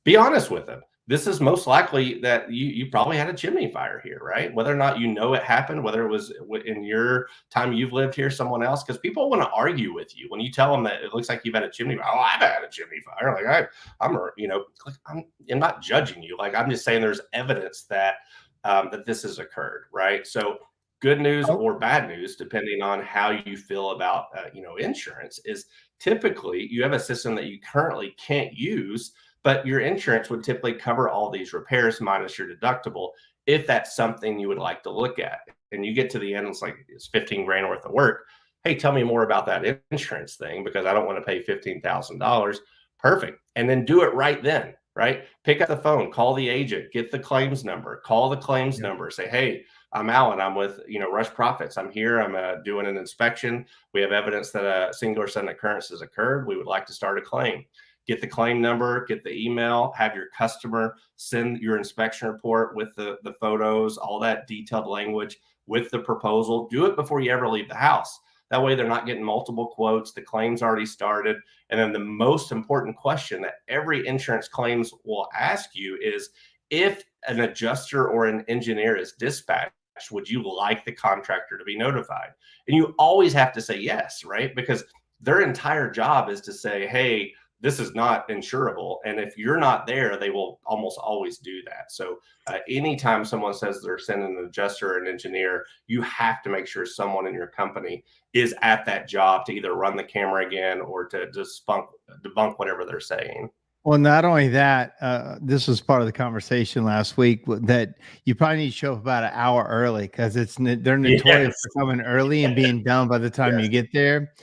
Be honest with them. This is most likely that you probably had a chimney fire here, right? Whether or not you know it happened, whether it was in your time you've lived here, someone else, because people want to argue with you when you tell them that it looks like you've had a chimney fire. Oh, I've had a chimney fire. Like I'm not judging you. Like I'm just saying there's evidence that that this has occurred, right? So good news or bad news, depending on how you feel about insurance, is typically you have a system that you currently can't use, but your insurance would typically cover all these repairs minus your deductible if that's something you would like to look at. And you get to the end, it's 15 grand worth of work. Hey, tell me more about that insurance thing because I don't want to pay $15,000. Perfect. And then do it right then, right? Pick up the phone, call the agent, get the claims number, call the claims number, say, hey, I'm Alan. I'm with, Rush Profits. I'm here. I'm doing an inspection. We have evidence that a singular sudden occurrence has occurred. We would like to start a claim. Get the claim number, get the email, have your customer send your inspection report with the photos, all that detailed language with the proposal. Do it before you ever leave the house. That way they're not getting multiple quotes. The claim's already started. And then the most important question that every insurance claims will ask you is, if an adjuster or an engineer is dispatched, would you like the contractor to be notified? And you always have to say yes, right? Because their entire job is to say, hey, this is not insurable. And if you're not there, they will almost always do that. So anytime someone says they're sending an adjuster or an engineer, you have to make sure someone in your company is at that job to either run the camera again or to just debunk whatever they're saying. Well, not only that, this was part of the conversation last week that you probably need to show up about an hour early because they're notorious for coming early and being done by the time you get there.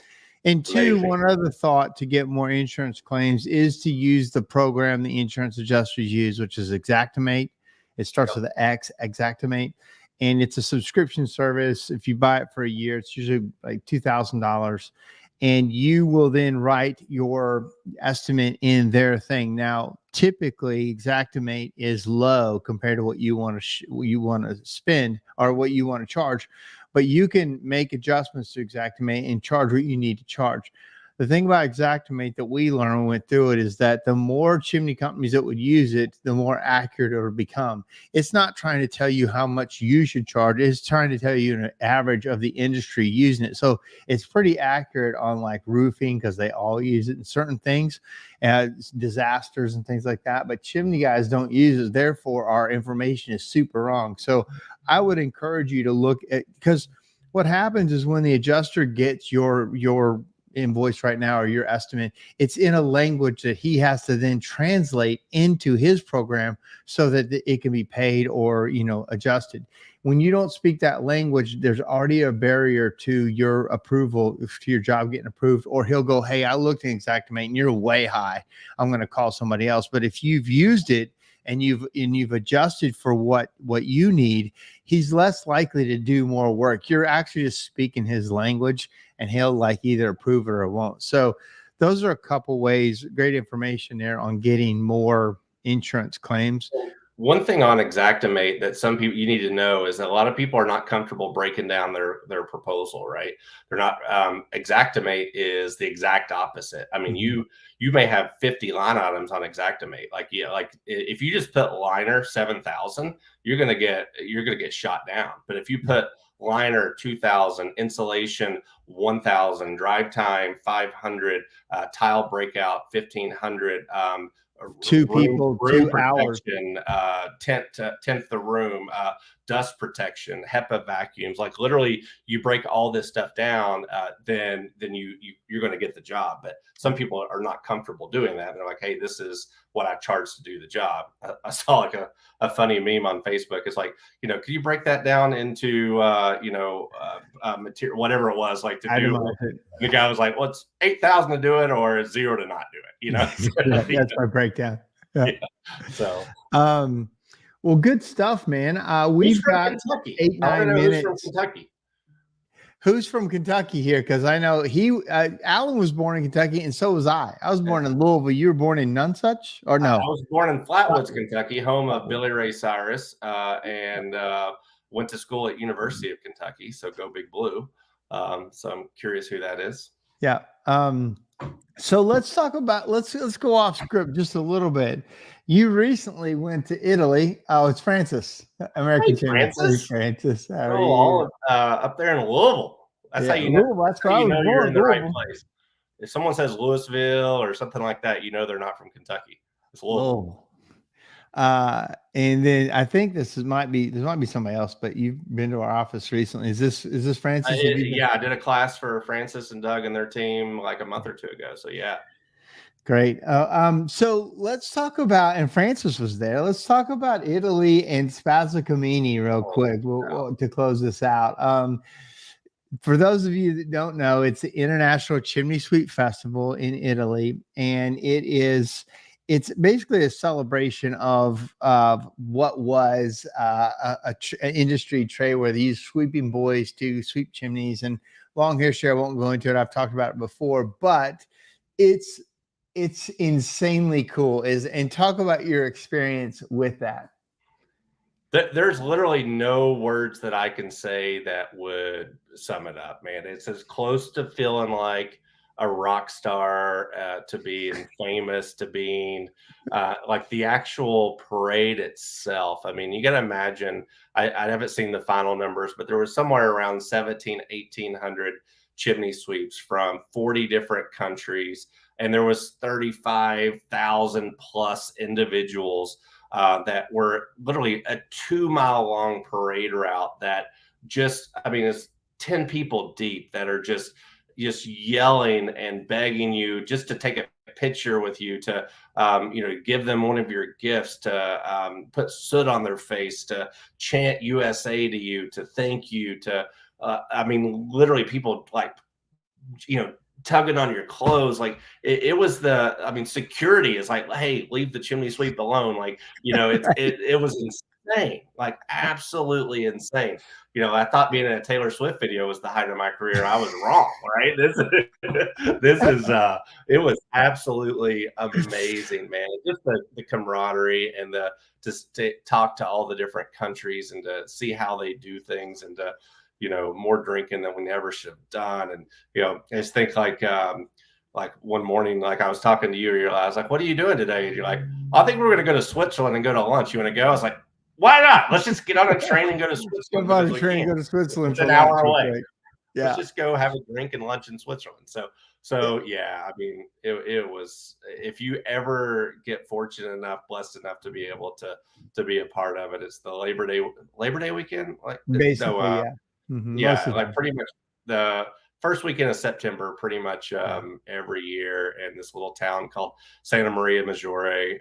And two, one other thought to get more insurance claims is to use the program the insurance adjusters use, which is Xactimate. It starts with an X, Xactimate, and it's a subscription service. If you buy it for a year, it's usually like $2,000, and you will then write your estimate in their thing. Now, typically, Xactimate is low compared to what you want to spend or what you want to charge. But you can make adjustments to Xactimate and charge what you need to charge. The thing about Xactimate that we learned when we went through it is that the more chimney companies that would use it, the more accurate it will become. It's not trying to tell you how much you should charge. It's trying to tell you an average of the industry using it. So it's pretty accurate on like roofing because they all use it in certain things, disasters and things like that. But chimney guys don't use it. Therefore, our information is super wrong. So I would encourage you to look at, because what happens is when the adjuster gets your invoice right now or your estimate, it's in a language that he has to then translate into his program so that it can be paid or adjusted. When you don't speak that language, there's already a barrier to your approval, to your job getting approved. Or he'll go, hey, I looked at Xactimate and you're way high, I'm going to call somebody else. But if you've used it and you've adjusted for what you need, he's less likely to do more work. You're actually just speaking his language, and he'll like either approve it or won't. So those are a couple ways, great information there on getting more insurance claims. One thing on Xactimate that some people you need to know is that a lot of people are not comfortable breaking down their proposal, right? They're not. Xactimate is the exact opposite. I mean, Mhm. you may have 50 line items on Xactimate. Like, yeah, like if you just put liner 7,000, you're gonna get shot down. But if you put liner 2,000, insulation 1,000, drive time 500, tile breakout 1,500. Two Room people, room 2 hours. protection, tent the room, dust protection, HEPA vacuums. Like literally, you break all this stuff down, then you're going to get the job. But some people are not comfortable doing that. They're like, hey, this is what I charge to do the job. I saw like a funny meme on Facebook. It's like, could you break that down into material, whatever it was, like to do. Itemize it. The guy was like, well, it's 8,000 to do it or 0 to not do it. Yeah, that's my breakdown. Yeah. Yeah. So, Well, good stuff, man. who's We've from got Kentucky? eight, I want to 9 know who's from minutes. Kentucky. Who's from Kentucky here? Because I know Alan was born in Kentucky, and so was I. I was born in Louisville. You were born in Nonsuch, or no? I was born in Flatwoods, Kentucky, home of Billy Ray Cyrus, and went to school at University of Kentucky. So go Big Blue. So I'm curious who that is. Yeah. So let's talk about let's go off script just a little bit. You recently went to Italy. Oh, it's Francis, American champion. Francis. Francis. How are all you? up there in Louisville. That's how you know. Louisville, that's where I was You're born. in the right Louisville. place. If someone says Louisville or something like that, they're not from Kentucky. It's Louisville. And then I think this might be somebody else, but you've been to our office recently. Is this Francis? Yeah, I did a class for Francis and Doug and their team like a month or two ago. So yeah. Great. So let's talk about, and Francis was there. Let's talk about Italy and Spazza Camini real quick to close this out. For those of you that don't know, it's the International Chimney Sweep Festival in Italy, and it's basically a celebration of what was an industry trade where these sweeping boys to sweep chimneys and long hair share. I won't go into it. I've talked about it before, but it's insanely cool. And talk about your experience with that. There's literally no words that I can say that would sum it up, man. It's as close to feeling like a rock star to being famous, to being like the actual parade itself. I mean, you got to imagine, I haven't seen the final numbers, but there was somewhere around 1,800 chimney sweeps from 40 different countries. And there was 35,000 plus individuals that were literally a 2-mile long parade route that it's 10 people deep that are just yelling and begging you just to take a picture with you, to give them one of your gifts, to put soot on their face, to chant USA to you, to thank you, to literally people like tugging on your clothes. Like it was security is like, hey, leave the chimney sweep alone. Like, it was insane, like absolutely insane. I thought being in a Taylor Swift video was the height of my career. I was wrong, right? It was absolutely amazing, man. Just the camaraderie and to talk to all the different countries and to see how they do things, and to more drinking than we never should have done. And, I just think like one morning, like I was talking to you, I was like, what are you doing today? And you're like, I think we're going to go to Switzerland and go to lunch. You want to go? I was like, why not? Let's just get on a train and go to Switzerland. Go to Switzerland. It's an hour away. Yeah. Let's just go have a drink and lunch in Switzerland. So yeah, it was, if you ever get fortunate enough, blessed enough to be able to be a part of it, it's the Labor Day weekend. Like basically, yeah. Mm-hmm. Yeah, like pretty much the first weekend of September, pretty much every year, in this little town called Santa Maria Maggiore.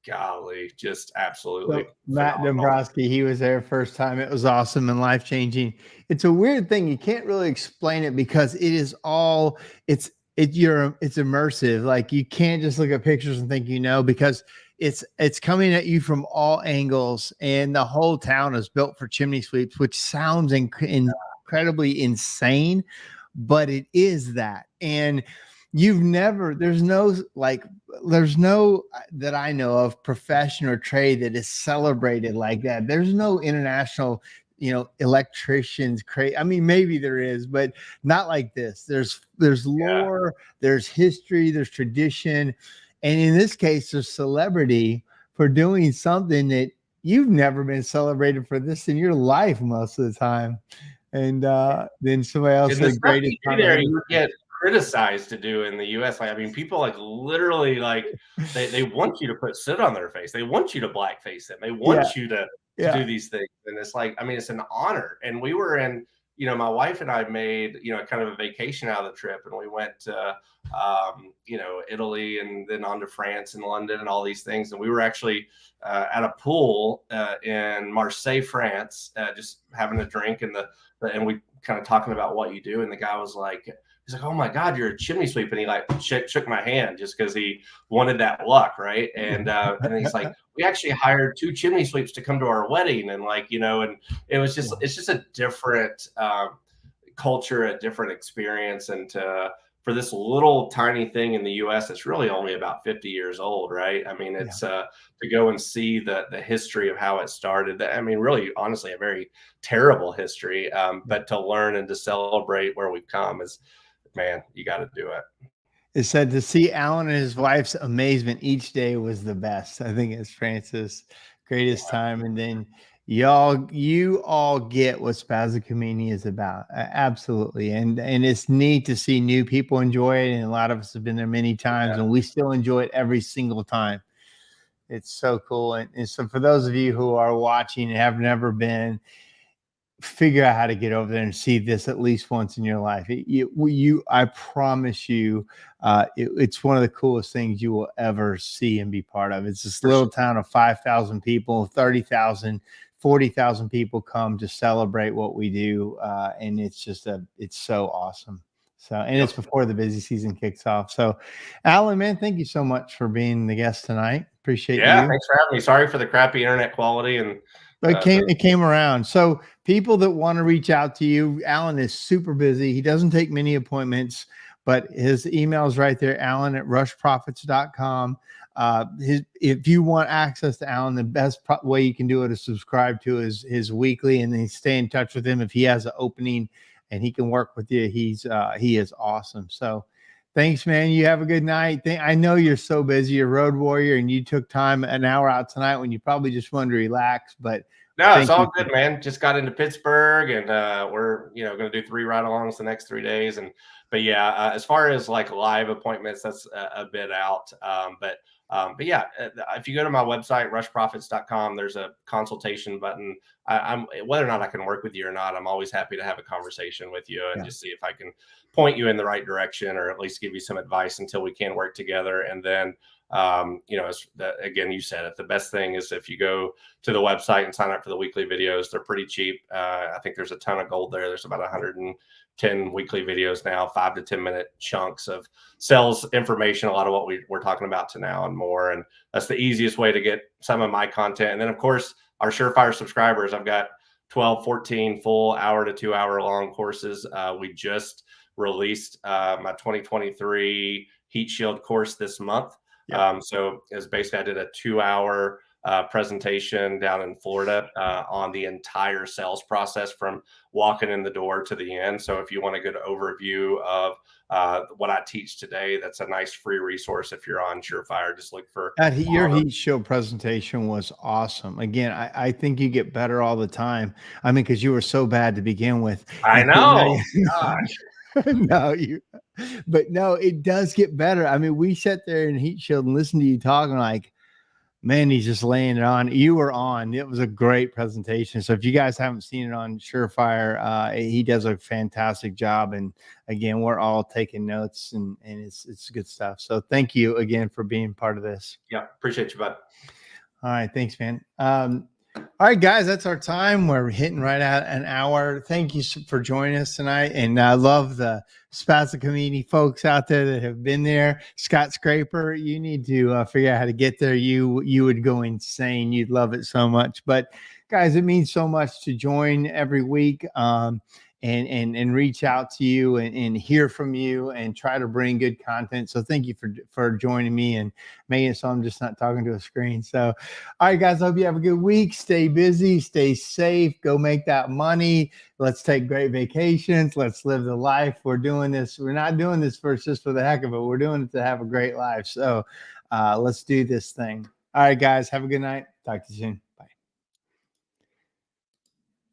Golly, just absolutely. So Matt Dombrowski, he was there first time. It was awesome and life-changing. It's a weird thing. You can't really explain it because it is all it's immersive. Like you can't just look at pictures and think because it's coming at you from all angles, and the whole town is built for chimney sweeps, which sounds incredibly insane, but it is that. And You've never, there's no like, there's no that I know of profession or trade that is celebrated like that. There's no international, electricians. I mean, maybe there is, but not like this. There's Yeah. lore, there's history, there's tradition, and in this case, there's celebrity for doing something that you've never been celebrated for this in your life most of the time. And then somebody else And the said, stuff greatest you do time there, ahead of you get criticized to do in the US. Like, I mean, people like literally like they want you to put soot on their face. They want you to blackface them. They yeah, want you to yeah. do these things. And it's like, I mean, it's an honor. And we were in, my wife and I made, kind of a vacation out of the trip, and we went to Italy and then on to France and London and all these things. And we were actually at a pool in Marseille, France, just having a drink, and we kind of talking about what you do. And the guy was like, he's like, "Oh my God, you're a chimney sweep." And he like shook my hand just because he wanted that luck. Right. And then he's like, "We actually hired 2 chimney sweeps to come to our wedding." And like, and it was just, it's just a different culture, a different experience. And for this little tiny thing in the US, it's really only about 50 years old, right? I mean, it's to go and see the history of how it started. I mean, really, honestly, a very terrible history. But to learn and to celebrate where we've come is, man, you got to do it. It said to see Alan and his wife's amazement each day was the best. I think it's Francis' greatest time. And then you all get what Spazzacamini is about. Absolutely. And it's neat to see new people enjoy it. And a lot of us have been there many times, and we still enjoy it every single time. It's so cool. And so for those of you who are watching and have never been, figure out how to get over there and see this at least once in your life. I promise you, it's one of the coolest things you will ever see and be part of. It's this little town of 5,000 people, 30,000, 40,000 people come to celebrate what we do. And it's just it's so awesome. So, and it's before the busy season kicks off. So, Alan, man, thank you so much for being the guest tonight. Appreciate you. Thanks for having me. Sorry for the crappy internet quality. And it came around. So people that want to reach out to you, Alan is super busy. He doesn't take many appointments, but his email is right there, alan@rushprofits.com. If you want access to Alan, the best way you can do it is subscribe to his weekly, and then stay in touch with him if he has an opening and he can work with you. He is awesome. So thanks, man. You have a good night. I know you're so busy, you're a road warrior, and you took time, an hour out tonight when you probably just wanted to relax. But no, it's all good, man. Just got into Pittsburgh, and we're going to do 3 ride-alongs the next 3 days. But yeah, as far as like live appointments, that's a bit out. But yeah, if you go to my website, rushprofits.com, there's a consultation button. I'm whether or not I can work with you or not, I'm always happy to have a conversation with you and just see if I can point you in the right direction, or at least give you some advice until we can work together. And then, again, you said it, the best thing is if you go to the website and sign up for the weekly videos. They're pretty cheap. I think there's a ton of gold there. There's about 110 weekly videos now, 5 to 10 minute chunks of sales information, a lot of what we're talking about to now and more. And that's the easiest way to get some of my content. And then, of course, our SureFire subscribers, I've got 12, 14 full hour to 2 hour long courses. We just released my 2023 heat shield course this month. So it's basically, I did a 2-hour presentation down in Florida on the entire sales process from walking in the door to the end. So if you want a good overview of what I teach today, that's a nice free resource. If you're on SureFire, just look for your heat shield presentation was awesome. Again, I think you get better all the time. I mean, because you were so bad to begin with. I know. Gosh. But no, it does get better. I mean, we sat there in heat shield and listened to you talking like, man, he's just laying it on. You were on. It was a great presentation. So if you guys haven't seen it on SureFire, he does a fantastic job. And again, we're all taking notes, and it's good stuff. So thank you again for being part of this. Yeah, appreciate you, bud. All right, thanks, man. All right, guys, that's our time. We're hitting right at an hour. Thank you for joining us tonight. And I love the Spazzacamini folks out there that have been there. Scott Scraper, you need to figure out how to get there. You would go insane. You'd love it so much. But guys, it means so much to join every week. and reach out to you and hear from you and try to bring good content. So thank you for joining me and making it so I'm just not talking to a screen. So, all right, guys, hope you have a good week. Stay busy, stay safe, go make that money. Let's take great vacations. Let's live the life. We're doing this. We're not doing this just for the heck of it. We're doing it to have a great life. So let's do this thing. All right, guys, have a good night. Talk to you soon.